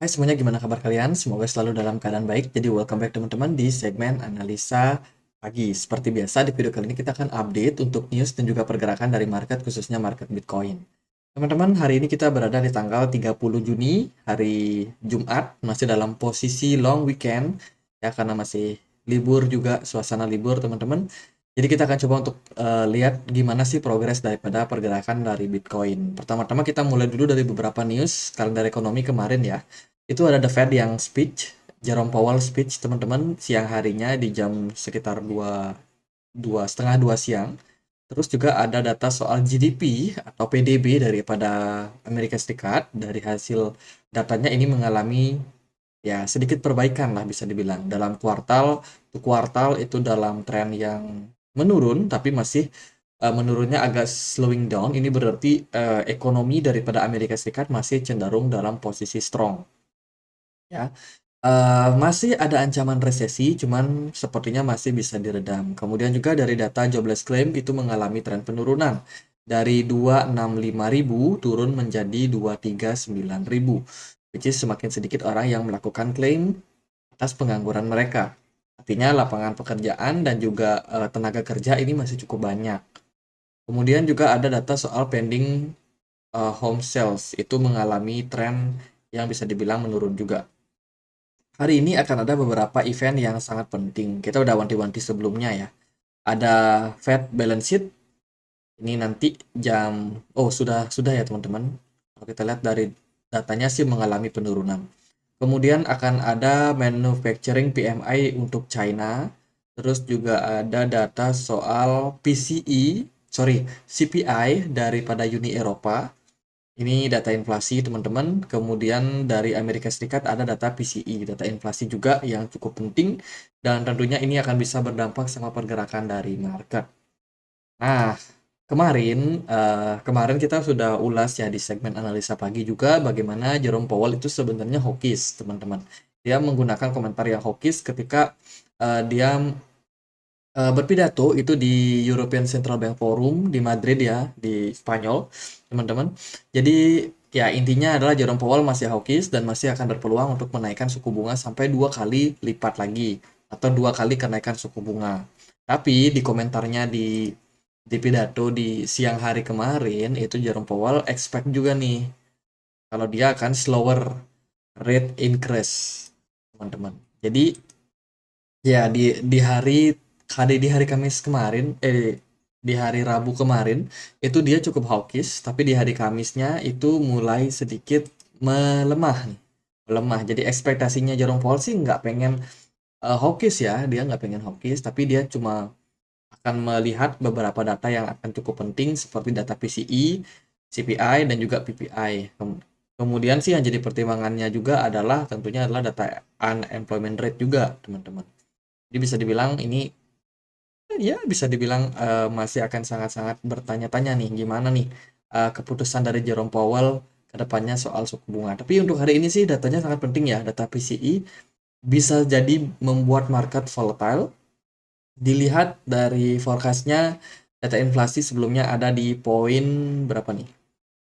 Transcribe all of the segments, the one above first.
Hai semuanya, gimana kabar kalian? Semoga selalu dalam keadaan baik. Jadi welcome back teman-teman di segmen analisa pagi. Seperti biasa di video kali ini kita akan update untuk news dan juga pergerakan dari market, khususnya market Bitcoin. Teman-teman, hari ini kita berada di tanggal 30 Juni, hari Jumat, masih dalam posisi long weekend ya, karena masih libur juga, suasana libur teman-teman. Jadi kita akan coba untuk lihat gimana sih progres daripada pergerakan dari Bitcoin. Pertama-tama kita mulai dulu dari beberapa news kalender ekonomi kemarin ya. Itu ada The Fed yang speech, Jerome Powell speech teman-teman, siang harinya di jam sekitar 2 setengah 2 siang. Terus juga ada data soal GDP atau PDB daripada Amerika Serikat. Dari hasil datanya ini mengalami ya sedikit perbaikan lah, bisa dibilang. Dalam kuartal ke kuartal itu dalam tren yang menurun, tapi masih menurunnya agak slowing down. Ini berarti ekonomi daripada Amerika Serikat masih cenderung dalam posisi strong ya. Masih ada ancaman resesi, cuman sepertinya masih bisa diredam. Kemudian juga dari data jobless claim itu mengalami tren penurunan. Dari 265.000 turun menjadi 239.000. Which is semakin sedikit orang yang melakukan klaim atas pengangguran mereka. Artinya lapangan pekerjaan dan juga tenaga kerja ini masih cukup banyak. Kemudian juga ada data soal pending home sales. Itu mengalami tren yang bisa dibilang menurun juga. Hari ini akan ada beberapa event yang sangat penting. Kita udah wanti-wanti sebelumnya ya. Ada Fed balance sheet. Ini nanti jam sudah ya teman-teman. Kalau kita lihat dari datanya sih mengalami penurunan. Kemudian akan ada manufacturing PMI untuk China. Terus juga ada data soal CPI daripada Uni Eropa. Ini data inflasi teman-teman. Kemudian dari Amerika Serikat ada data PCE, data inflasi juga yang cukup penting. Dan tentunya ini akan bisa berdampak sama pergerakan dari market. Nah, kemarin kita sudah ulas ya di segmen analisa pagi juga bagaimana Jerome Powell itu sebenarnya hawkish, teman-teman. Dia menggunakan komentar yang hawkish ketika dia berpidato itu di European Central Bank Forum di Madrid ya, di Spanyol, teman-teman. Jadi ya intinya adalah Jerome Powell masih hawkish dan masih akan berpeluang untuk menaikkan suku bunga sampai 2 kali lipat lagi atau 2 kali kenaikan suku bunga. Tapi di komentarnya di pidato di siang hari kemarin itu Jerome Powell expect juga nih kalau dia akan slower rate increase, teman-teman. Jadi ya di hari Kamis kemarin, di hari Rabu kemarin itu dia cukup hawkish, tapi di hari Kamisnya itu mulai sedikit melemah nih, melemah. Jadi ekspektasinya Jerome Powell sih nggak pengen hawkish ya, dia nggak pengen hawkish, tapi dia cuma akan melihat beberapa data yang akan cukup penting seperti data PCE, CPI, dan juga PPI. Kemudian sih yang jadi pertimbangannya juga adalah tentunya adalah data unemployment rate juga, teman-teman. Jadi bisa dibilang ini ya bisa dibilang masih akan sangat-sangat bertanya-tanya nih gimana nih keputusan dari Jerome Powell ke depannya soal suku bunga. Tapi untuk hari ini sih datanya sangat penting ya, data PCE bisa jadi membuat market volatile. Dilihat dari forecastnya, data inflasi sebelumnya ada di poin berapa nih?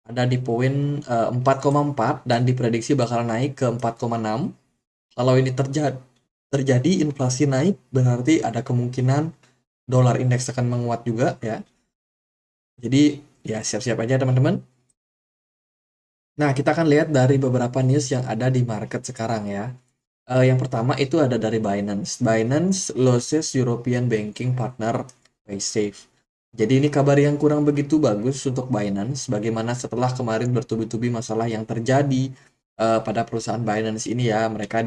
Ada di poin 4,4 dan diprediksi bakal naik ke 4,6. Kalau ini terjadi inflasi naik, berarti ada kemungkinan dolar indeks akan menguat juga ya. Jadi ya siap-siap aja teman-teman. Nah, kita akan lihat dari beberapa news yang ada di market sekarang ya. Yang pertama itu ada dari Binance. Binance loses European banking partner PaySafe. Jadi ini kabar yang kurang begitu bagus untuk Binance. Bagaimana setelah kemarin bertubi-tubi masalah yang terjadi pada perusahaan Binance ini ya, mereka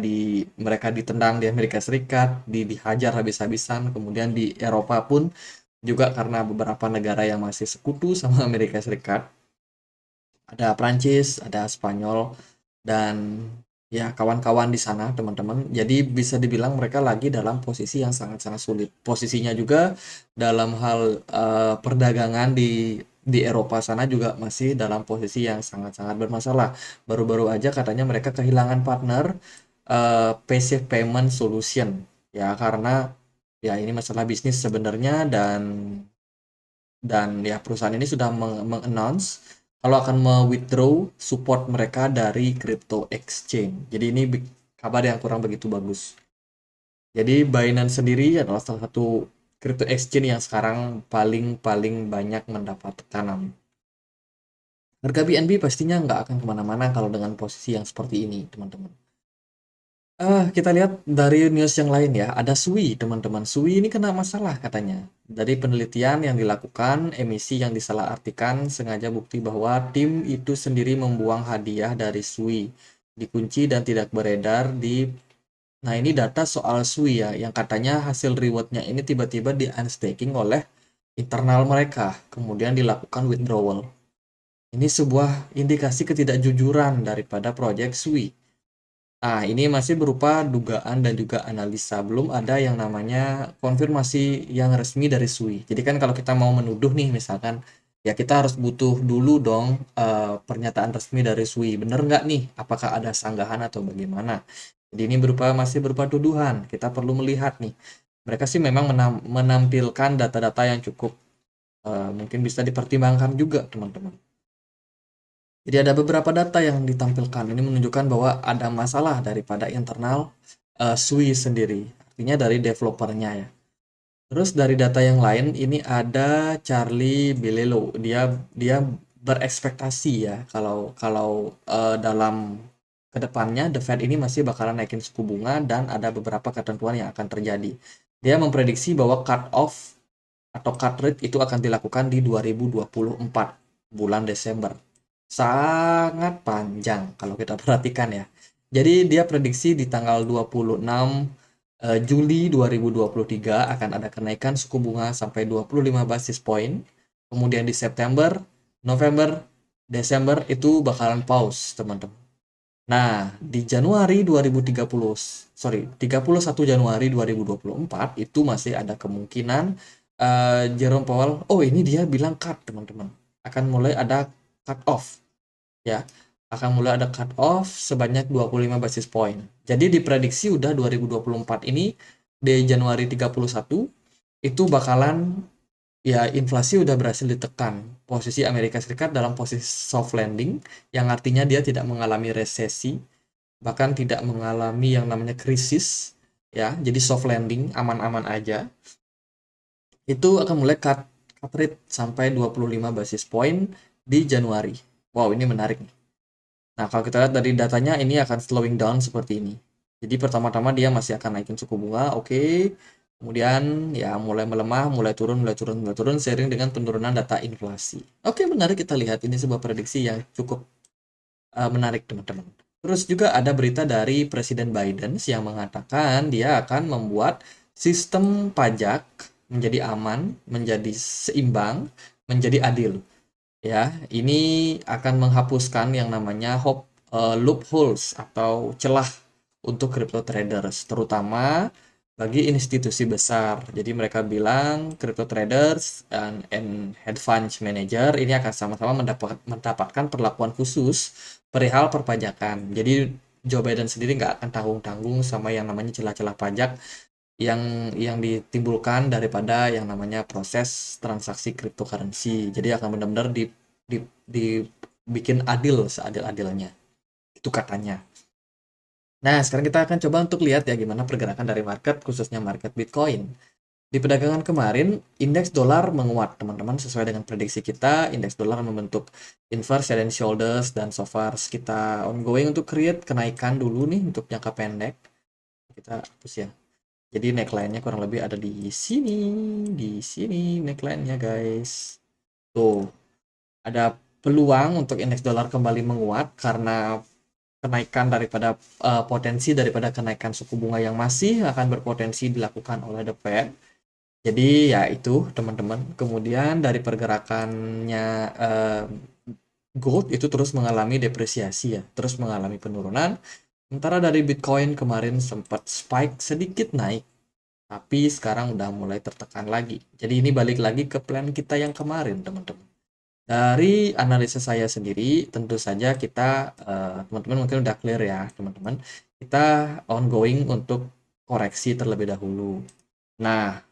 ditendang di Amerika Serikat, dihajar habis-habisan, kemudian di Eropa pun juga karena beberapa negara yang masih sekutu sama Amerika Serikat. Ada Prancis, ada Spanyol, dan ya kawan-kawan di sana teman-teman. Jadi bisa dibilang mereka lagi dalam posisi yang sangat-sangat sulit. Posisinya juga dalam hal perdagangan di Eropa sana juga masih dalam posisi yang sangat-sangat bermasalah. Baru-baru aja katanya mereka kehilangan partner Passive Payment Solution ya, karena ya ini masalah bisnis sebenarnya, dan ya perusahaan ini sudah meng-announce kalau akan me-withdraw support mereka dari crypto exchange. Jadi ini kabar yang kurang begitu bagus. Jadi Binance sendiri adalah salah satu crypto exchange yang sekarang paling banyak mendapat tekanan. Harga BNB pastinya nggak akan kemana-mana kalau dengan posisi yang seperti ini, teman-teman. Kita lihat dari news yang lain ya, ada Sui, teman-teman. Sui ini kena masalah katanya. Dari penelitian yang dilakukan, emisi yang disalahartikan, sengaja bukti bahwa tim itu sendiri membuang hadiah dari Sui. Dikunci dan tidak beredar di. Nah, ini data soal Sui ya, yang katanya hasil rewardnya ini tiba-tiba di unstaking oleh internal mereka, kemudian dilakukan withdrawal. Ini sebuah indikasi ketidakjujuran daripada proyek Sui. Nah, ini masih berupa dugaan dan juga analisa. Belum ada yang namanya konfirmasi yang resmi dari Sui. Jadi kan kalau kita mau menuduh nih misalkan, ya kita harus butuh dulu dong pernyataan resmi dari Sui. Bener nggak nih? Apakah ada sanggahan atau bagaimana? Jadi ini masih berupa tuduhan. Kita perlu melihat nih. Mereka sih memang menampilkan data-data yang cukup mungkin bisa dipertimbangkan juga, teman-teman. Jadi ada beberapa data yang ditampilkan. Ini menunjukkan bahwa ada masalah daripada internal Sui sendiri. Artinya dari developernya ya. Terus dari data yang lain ini ada Charlie Bilelo. Dia berekspektasi ya kalau kalau dalam kedepannya The Fed ini masih bakalan naikin suku bunga dan ada beberapa ketentuan yang akan terjadi. Dia memprediksi bahwa cut off atau cut rate itu akan dilakukan di 2024 bulan Desember. Sangat panjang kalau kita perhatikan ya. Jadi dia prediksi di tanggal 26 Juli 2023 akan ada kenaikan suku bunga sampai 25 basis point. Kemudian di September, November, Desember itu bakalan pause, teman-teman. Nah, di Januari 2030, sorry, 31 Januari 2024 itu masih ada kemungkinan Jerome Powell, oh ini dia bilang cut, teman-teman. Akan mulai ada cut off, ya. Akan mulai ada cut off sebanyak 25 basis point. Jadi diprediksi udah 2024 ini di Januari 31 itu bakalan ya inflasi udah berhasil ditekan. Posisi Amerika Serikat dalam posisi soft landing yang artinya dia tidak mengalami resesi, bahkan tidak mengalami yang namanya krisis ya. Jadi soft landing, aman-aman aja. Itu akan mulai cut rate sampai 25 basis point di Januari. Wow, ini menarik nih. Nah, kalau kita lihat dari datanya ini akan slowing down seperti ini. Jadi pertama-tama dia masih akan naikin suku bunga, oke. Kemudian ya mulai melemah, mulai turun seiring dengan penurunan data inflasi. Oke, menarik kita lihat ini sebuah prediksi yang cukup menarik, teman-teman. Terus juga ada berita dari Presiden Biden yang mengatakan dia akan membuat sistem pajak menjadi aman, menjadi seimbang, menjadi adil. Ya, ini akan menghapuskan yang namanya loopholes atau celah untuk crypto traders, terutama bagi institusi besar. Jadi mereka bilang crypto traders and hedge fund manager ini akan sama-sama mendapatkan perlakuan khusus perihal perpajakan. Jadi Joe Biden sendiri nggak akan tanggung-tanggung sama yang namanya celah-celah pajak yang ditimbulkan daripada yang namanya proses transaksi cryptocurrency. Jadi akan benar-benar dibikin adil seadil-adilnya. Itu katanya. Nah, sekarang kita akan coba untuk lihat ya gimana pergerakan dari market, khususnya market Bitcoin. Di perdagangan kemarin, indeks dolar menguat, teman-teman. Sesuai dengan prediksi kita, indeks dolar membentuk inverse head and shoulders, dan so far kita ongoing untuk create kenaikan dulu nih untuk jangka pendek. Kita hapus ya. Jadi neckline-nya kurang lebih ada di sini neckline-nya guys. Tuh, ada peluang untuk indeks dolar kembali menguat karena kenaikan daripada potensi daripada kenaikan suku bunga yang masih akan berpotensi dilakukan oleh The Fed. Jadi ya itu teman-teman. Kemudian dari pergerakannya gold itu terus mengalami depresiasi ya, terus mengalami penurunan. Sementara dari Bitcoin kemarin sempat spike sedikit naik, tapi sekarang udah mulai tertekan lagi. Jadi ini balik lagi ke plan kita yang kemarin, teman-teman. Dari analisa saya sendiri, tentu saja kita, teman-teman mungkin udah clear ya, teman-teman. Kita ongoing untuk koreksi terlebih dahulu. Nah,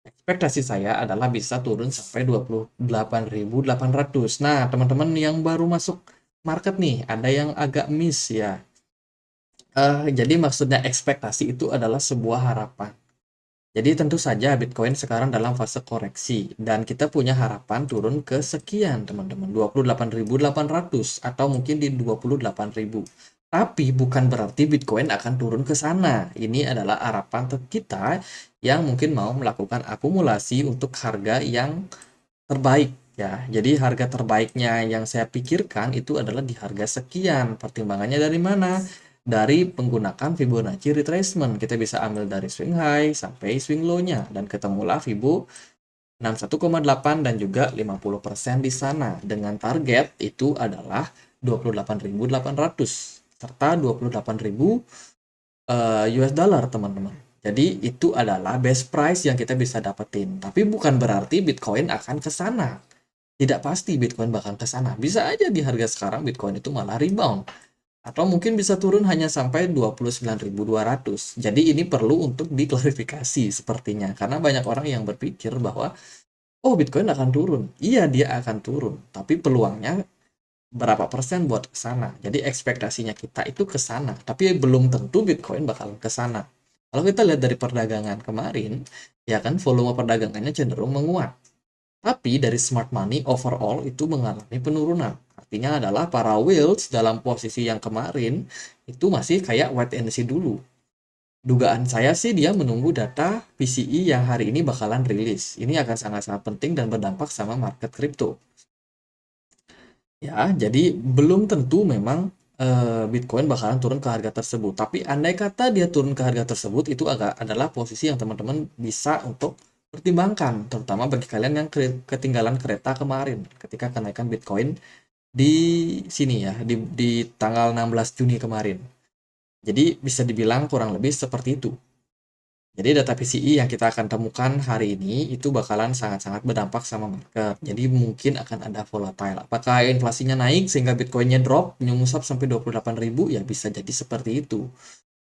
Ekspektasi saya adalah bisa turun sampai 28.800. Nah, teman-teman yang baru masuk market nih, ada yang agak miss ya. Jadi maksudnya ekspektasi itu adalah sebuah harapan. Jadi tentu saja Bitcoin sekarang dalam fase koreksi dan kita punya harapan turun ke sekian teman-teman, 28.800 atau mungkin di 28.000. Tapi bukan berarti Bitcoin akan turun ke sana. Ini adalah harapan kita yang mungkin mau melakukan akumulasi untuk harga yang terbaik ya. Jadi harga terbaiknya yang saya pikirkan itu adalah di harga sekian. Pertimbangannya dari mana? Dari menggunakan Fibonacci retracement. Kita bisa ambil dari swing high sampai swing low-nya dan ketemulah Fibo 61,8 dan juga 50% di sana. Dengan target itu adalah 28.800 serta 28.000 US dollar teman-teman. Jadi itu adalah best price yang kita bisa dapetin. Tapi bukan berarti Bitcoin akan ke sana. Tidak pasti Bitcoin bakal ke sana. Bisa aja di harga sekarang Bitcoin itu malah rebound. Atau mungkin bisa turun hanya sampai 29.200. Jadi ini perlu untuk diklarifikasi sepertinya. Karena banyak orang yang berpikir bahwa, oh Bitcoin akan turun. Iya dia akan turun. Tapi peluangnya berapa persen buat ke sana. Jadi ekspektasinya kita itu ke sana. Tapi belum tentu Bitcoin bakal ke sana. Kalau kita lihat dari perdagangan kemarin, ya kan volume perdagangannya cenderung menguat. Tapi dari smart money overall itu mengalami penurunan. Artinya adalah para whales dalam posisi yang kemarin itu masih kayak wait and see dulu. Dugaan saya sih dia menunggu data PCE yang hari ini bakalan rilis. Ini akan sangat-sangat penting dan berdampak sama market kripto. Ya, jadi belum tentu memang Bitcoin bakalan turun ke harga tersebut. Tapi andai kata dia turun ke harga tersebut, itu adalah posisi yang teman-teman bisa untuk pertimbangkan, terutama bagi kalian yang ketinggalan kereta kemarin ketika kenaikan Bitcoin di sini ya, di tanggal 16 Juni kemarin. Jadi bisa dibilang kurang lebih seperti itu. Jadi data PCE yang kita akan temukan hari ini itu bakalan sangat-sangat berdampak sama market. Jadi mungkin akan ada volatile. Apakah inflasinya naik sehingga Bitcoinnya drop, nyungsap sampai 28.000? Ya bisa jadi seperti itu.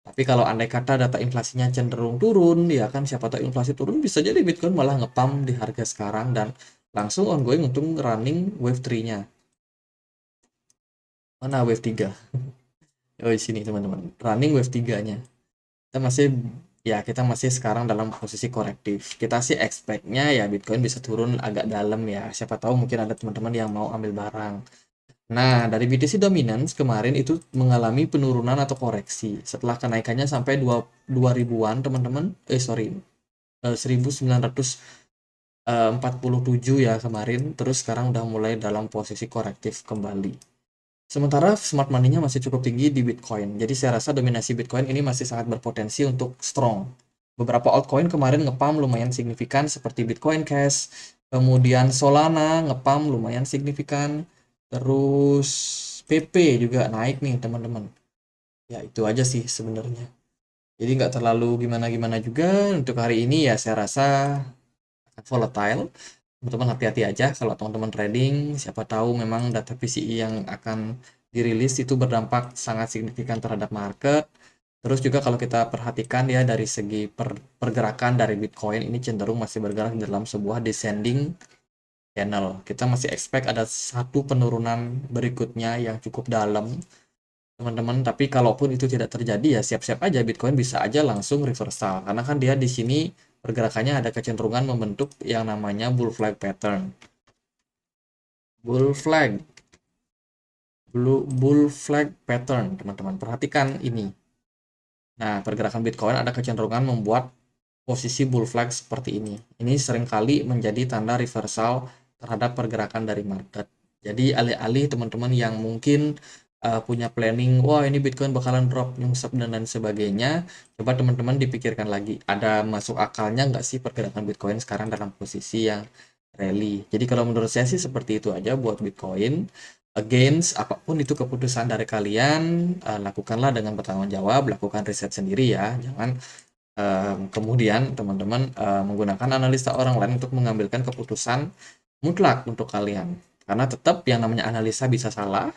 Tapi kalau andai kata data inflasinya cenderung turun, ya kan siapa tahu inflasi turun bisa jadi Bitcoin malah ngepam di harga sekarang dan langsung ongoing untuk running wave 3-nya. Mana wave 3? Oh, di sini teman-teman. Running wave 3-nya. Kita masih sekarang dalam posisi korektif. Kita sih expect-nya ya Bitcoin bisa turun agak dalam ya. Siapa tahu mungkin ada teman-teman yang mau ambil barang. Nah, dari BTC Dominance kemarin itu mengalami penurunan atau koreksi setelah kenaikannya sampai 2000-an teman-teman. Sorry, 1947 ya kemarin. Terus sekarang udah mulai dalam posisi korektif kembali. Sementara smart money-nya masih cukup tinggi di Bitcoin. Jadi saya rasa dominasi Bitcoin ini masih sangat berpotensi untuk strong. Beberapa altcoin kemarin ngepam lumayan signifikan seperti Bitcoin Cash, kemudian Solana ngepam lumayan signifikan, terus PP juga naik nih teman-teman. Ya itu aja sih sebenarnya. Jadi nggak terlalu gimana-gimana juga untuk hari ini ya saya rasa volatile. Teman-teman hati-hati aja kalau teman-teman trading, siapa tahu memang data PCE yang akan dirilis itu berdampak sangat signifikan terhadap market. Terus juga kalau kita perhatikan ya dari segi pergerakan dari Bitcoin ini cenderung masih bergerak dalam sebuah descending channel. Kita masih expect ada satu penurunan berikutnya yang cukup dalam, teman-teman. Tapi kalaupun itu tidak terjadi ya siap-siap aja Bitcoin bisa aja langsung reversal karena kan dia di sini pergerakannya ada kecenderungan membentuk yang namanya bull flag pattern. Bull flag, bull flag pattern, teman-teman. Perhatikan ini. Nah, pergerakan Bitcoin ada kecenderungan membuat posisi bull flag seperti ini. Ini seringkali menjadi tanda reversal terhadap pergerakan dari market. Jadi alih-alih teman-teman yang mungkin punya planning, wah ini Bitcoin bakalan drop, nyungsep dan lain sebagainya, coba teman-teman dipikirkan lagi, ada masuk akalnya nggak sih pergerakan Bitcoin sekarang dalam posisi yang rally. Jadi kalau menurut saya sih seperti itu aja buat Bitcoin. Against apapun itu keputusan dari kalian, lakukanlah dengan bertanggung jawab, lakukan riset sendiri ya, jangan kemudian teman-teman menggunakan analisa orang lain untuk mengambilkan keputusan mutlak untuk kalian. Karena tetap yang namanya analisa bisa salah.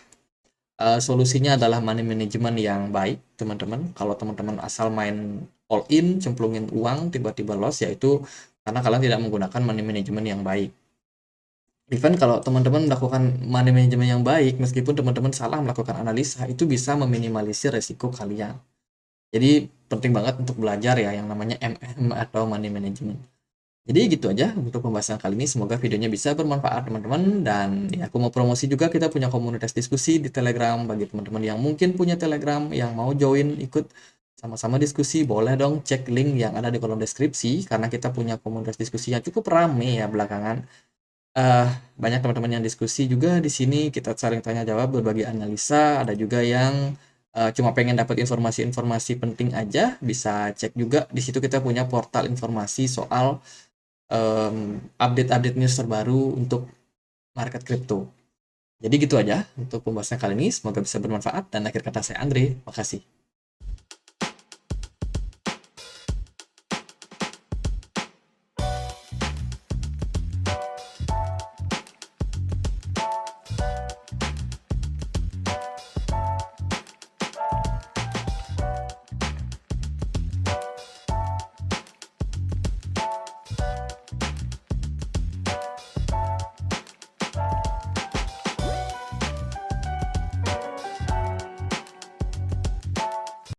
Solusinya adalah money management yang baik, teman-teman. Kalau teman-teman asal main all in, cemplungin uang, tiba-tiba loss, yaitu karena kalian tidak menggunakan money management yang baik. Even kalau teman-teman melakukan money management yang baik, meskipun teman-teman salah melakukan analisa, itu bisa meminimalisir resiko kalian. Jadi penting banget untuk belajar ya yang namanya MM atau money management. Jadi gitu aja untuk pembahasan kali ini. Semoga videonya bisa bermanfaat teman-teman. Dan ya aku mau promosi juga, kita punya komunitas diskusi di Telegram. Bagi teman-teman yang mungkin punya Telegram, yang mau join ikut sama-sama diskusi, boleh dong cek link yang ada di kolom deskripsi. Karena kita punya komunitas diskusi yang cukup rame ya belakangan. Eh, Banyak teman-teman yang diskusi juga di sini, kita saling tanya jawab, berbagi analisa, ada juga yang cuma pengen dapat informasi-informasi penting aja, bisa cek juga di situ kita punya portal informasi soal update-update news terbaru untuk market crypto. Jadi gitu aja untuk pembahasan kali ini, semoga bisa bermanfaat dan akhir kata saya Andre, makasih.